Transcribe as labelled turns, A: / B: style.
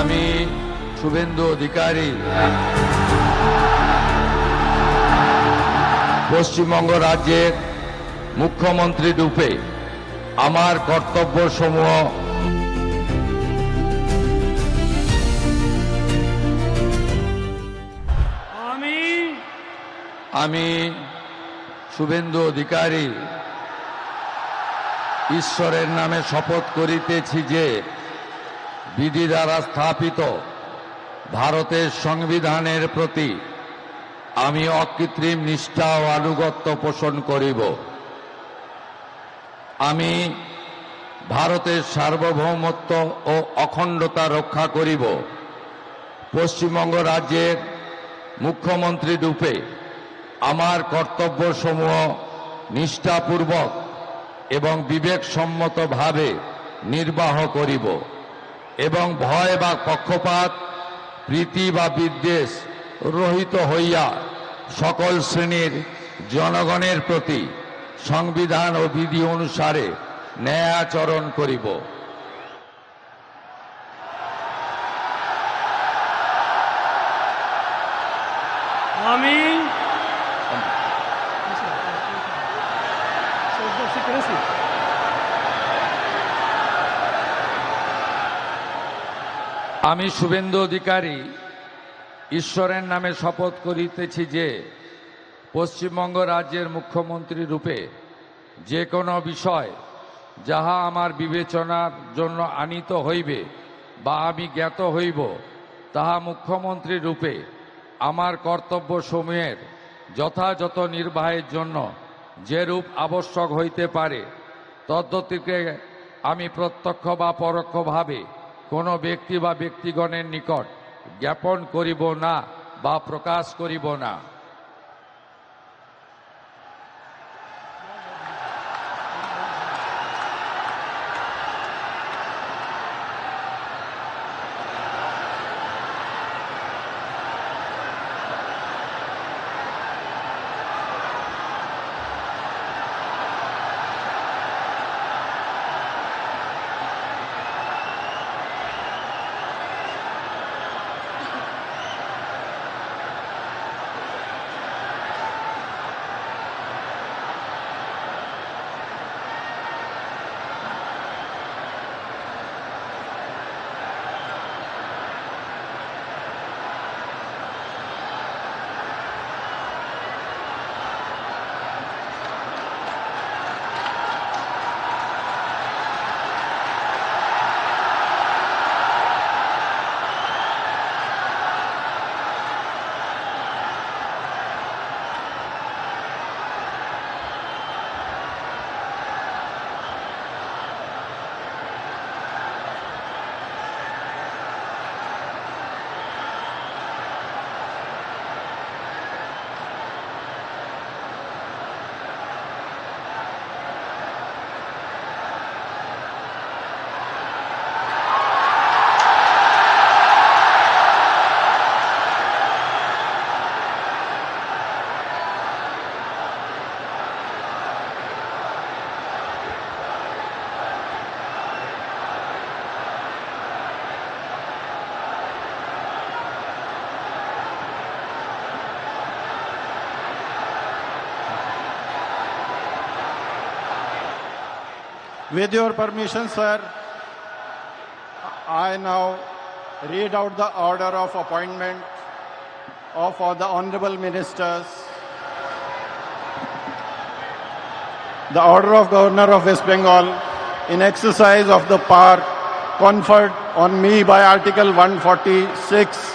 A: আমি শুভেন্দু অধিকারী পশ্চিমবঙ্গ রাজ্যের মুখ্যমন্ত্রী রূপে আমার কর্তব্যসমূহ আমি শুভেন্দু অধিকারী ঈশ্বরের নামে শপথ করিতেছি যে বিধি দ্বারা স্থাপিত ভারতের সংবিধানের প্রতি আমি অকৃত্রিম নিষ্ঠা ও আনুগত্য পোষণ করিব। আমি ভারতের সার্বভৌমত্ব ও অখণ্ডতা রক্ষা করিব। পশ্চিমবঙ্গ রাজ্যের মুখ্যমন্ত্রী রূপে আমার কর্তব্যসমূহ নিষ্ঠাপূর্বক এবং বিবেকসম্মতভাবে নির্বাহ করিব এবং ভয় বা পক্ষপাত, প্রীতি বা বিদ্বেষ রহিত হইয়া সকল শ্রেণীর জনগণের প্রতি সংবিধান ও বিধি অনুসারে ন্যায় আচরণ করিব। আমি শুভেন্দু অধিকারী ঈশ্বরের নামে শপথ করিতেছি যে পশ্চিমবঙ্গ রাজ্যের মুখ্যমন্ত্রী রূপে যে কোনো বিষয় যাহা আমার বিবেচনার জন্য আনীত হইবে বা আমি জ্ঞাত হইব, তাহা মুখ্যমন্ত্রী রূপে আমার কর্তব্যসমূহের যথাযথ নির্বাহের জন্য যেরূপ আবশ্যক হইতে পারে তদ্গতিকে আমি প্রত্যক্ষ বা পরোক্ষভাবে কোনো ব্যক্তি বা ব্যক্তিগণের নিকট জ্ঞাপন করিব না বা প্রকাশ করিব না।
B: With your permission, sir, I now read out the order of appointment of all the honorable ministers. The order of Governor of West Bengal in exercise of the power conferred on me by Article 146